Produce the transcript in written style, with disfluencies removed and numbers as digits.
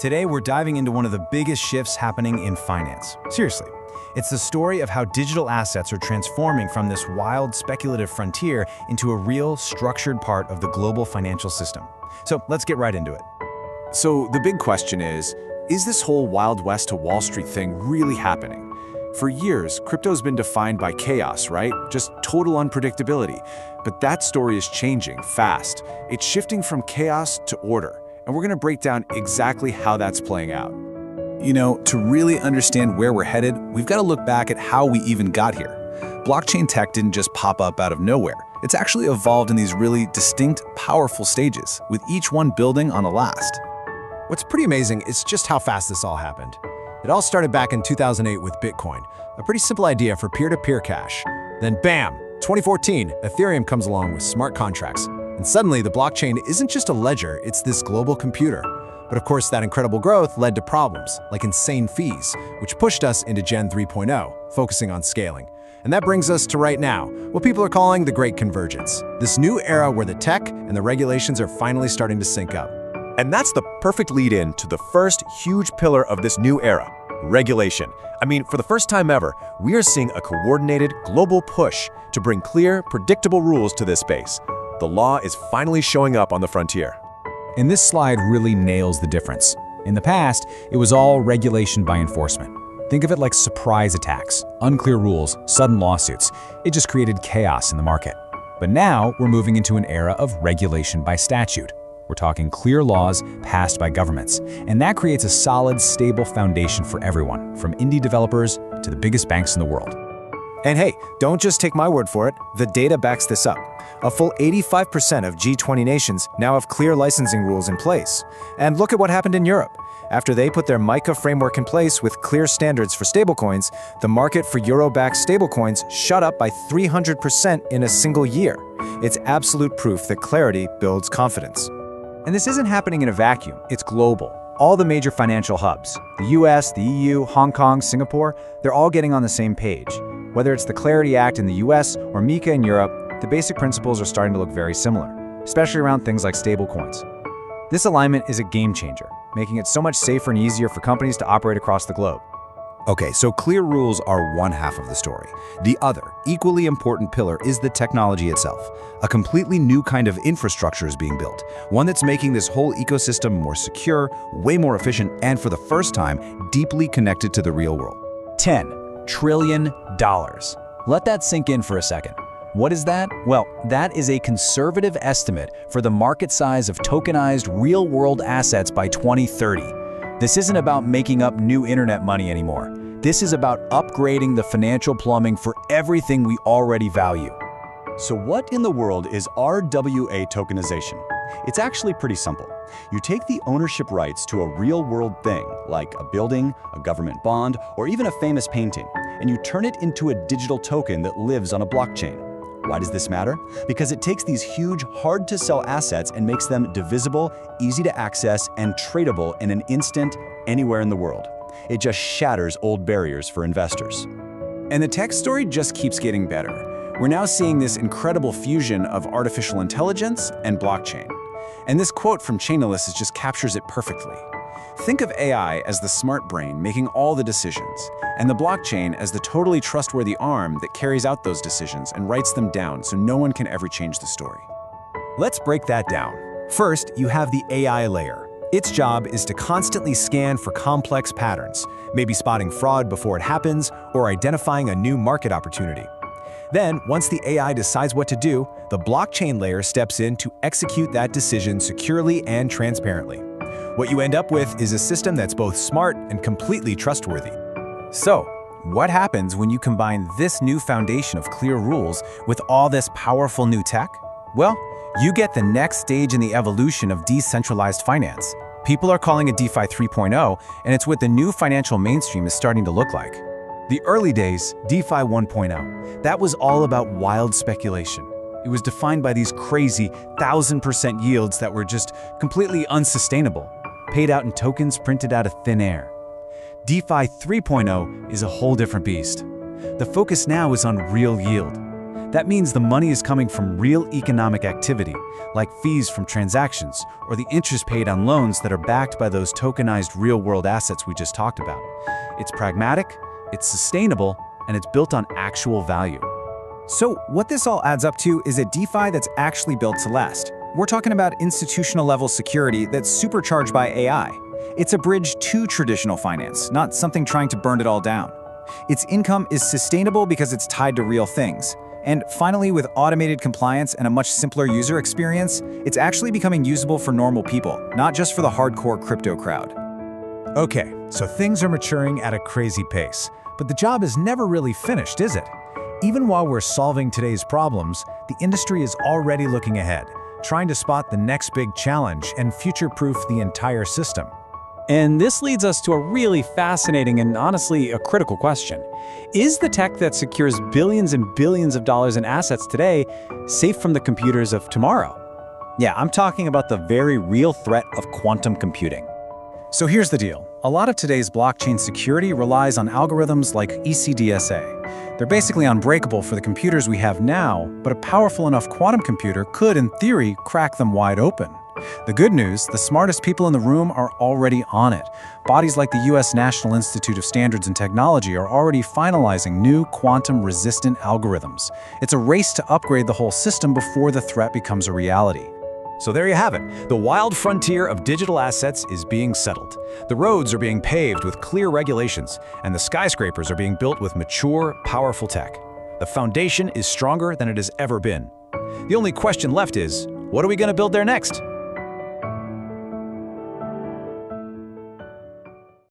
Today, we're diving into one of the biggest shifts happening in finance. Seriously, it's the story of how digital assets are transforming from this wild, speculative frontier into a real, structured part of the global financial system. So let's get right into it. So the big question is this whole Wild West to Wall Street thing really happening? For years, crypto's been defined by chaos, right? Just total unpredictability. But that story is changing fast. It's shifting from chaos to order. And we're going to break down exactly how that's playing out. You know, to really understand where we're headed, we've got to look back at how we even got here. Blockchain tech didn't just pop up out of nowhere. It's actually evolved in these really distinct, powerful stages, with each one building on the last. What's pretty amazing is just how fast this all happened. It all started back in 2008 with Bitcoin, a pretty simple idea for peer-to-peer cash. Then bam, 2014, Ethereum comes along with smart contracts. And suddenly the blockchain isn't just a ledger, it's this global computer. But of course, that incredible growth led to problems, like insane fees, which pushed us into Gen 3.0, focusing on scaling. And that brings us to right now, what people are calling the Great Convergence, this new era where the tech and the regulations are finally starting to sync up. And that's the perfect lead-in to the first huge pillar of this new era, regulation. I mean, for the first time ever, we are seeing a coordinated global push to bring clear, predictable rules to this space. The law is finally showing up on the frontier. And this slide really nails the difference. In the past, it was all regulation by enforcement. Think of it like surprise attacks, unclear rules, sudden lawsuits. It just created chaos in the market. But now we're moving into an era of regulation by statute. We're talking clear laws passed by governments, and that creates a solid, stable foundation for everyone, from indie developers to the biggest banks in the world. And hey, don't just take my word for it, the data backs this up. A full 85% of G20 nations now have clear licensing rules in place. And look at what happened in Europe. After they put their MiCA framework in place with clear standards for stablecoins, the market for euro-backed stablecoins shot up by 300% in a single year. It's absolute proof that clarity builds confidence. And this isn't happening in a vacuum, it's global. All the major financial hubs, the US, the EU, Hong Kong, Singapore, they're all getting on the same page. Whether it's the Clarity Act in the US or MiCA in Europe, the basic principles are starting to look very similar, especially around things like stablecoins. This alignment is a game changer, making it so much safer and easier for companies to operate across the globe. Okay, so clear rules are one half of the story. The other, equally important pillar is the technology itself. A completely new kind of infrastructure is being built, one that's making this whole ecosystem more secure, way more efficient, and for the first time, deeply connected to the real world. $10 trillion. Let that sink in for a second. What is that? Well, that is a conservative estimate for the market size of tokenized real-world assets by 2030. This isn't about making up new internet money anymore. This is about upgrading the financial plumbing for everything we already value. So what in the world is RWA tokenization? It's actually pretty simple. You take the ownership rights to a real-world thing, like a building, a government bond, or even a famous painting, and you turn it into a digital token that lives on a blockchain. Why does this matter? Because it takes these huge, hard-to-sell assets and makes them divisible, easy to access, and tradable in an instant, anywhere in the world. It just shatters old barriers for investors. And the tech story just keeps getting better. We're now seeing this incredible fusion of artificial intelligence and blockchain. And this quote from Chainalysis just captures it perfectly. Think of AI as the smart brain making all the decisions, and the blockchain as the totally trustworthy arm that carries out those decisions and writes them down so no one can ever change the story. Let's break that down. First, you have the AI layer. Its job is to constantly scan for complex patterns, maybe spotting fraud before it happens or identifying a new market opportunity. Then, once the AI decides what to do, the blockchain layer steps in to execute that decision securely and transparently. What you end up with is a system that's both smart and completely trustworthy. So, what happens when you combine this new foundation of clear rules with all this powerful new tech? Well, you get the next stage in the evolution of decentralized finance. People are calling it DeFi 3.0, and it's what the new financial mainstream is starting to look like. The early days, DeFi 1.0, that was all about wild speculation. It was defined by these crazy 1,000% yields that were just completely unsustainable, paid out in tokens printed out of thin air. DeFi 3.0 is a whole different beast. The focus now is on real yield. That means the money is coming from real economic activity, like fees from transactions or the interest paid on loans that are backed by those tokenized real-world assets we just talked about. It's pragmatic, it's sustainable, and it's built on actual value. So what this all adds up to is a DeFi that's actually built to last. We're talking about institutional-level security that's supercharged by AI. It's a bridge to traditional finance, not something trying to burn it all down. Its income is sustainable because it's tied to real things. And finally, with automated compliance and a much simpler user experience, it's actually becoming usable for normal people, not just for the hardcore crypto crowd. Okay, so things are maturing at a crazy pace, but the job is never really finished, is it? Even while we're solving today's problems, the industry is already looking ahead, trying to spot the next big challenge and future-proof the entire system. And this leads us to a really fascinating and honestly a critical question. Is the tech that secures billions and billions of dollars in assets today safe from the computers of tomorrow? Yeah, I'm talking about the very real threat of quantum computing. So here's the deal. A lot of today's blockchain security relies on algorithms like ECDSA. They're basically unbreakable for the computers we have now, but a powerful enough quantum computer could, in theory, crack them wide open. The good news, the smartest people in the room are already on it. Bodies like the US National Institute of Standards and Technology are already finalizing new quantum-resistant algorithms. It's a race to upgrade the whole system before the threat becomes a reality. So there you have it. The wild frontier of digital assets is being settled. The roads are being paved with clear regulations, and the skyscrapers are being built with mature, powerful tech. The foundation is stronger than it has ever been. The only question left is, what are we going to build there next?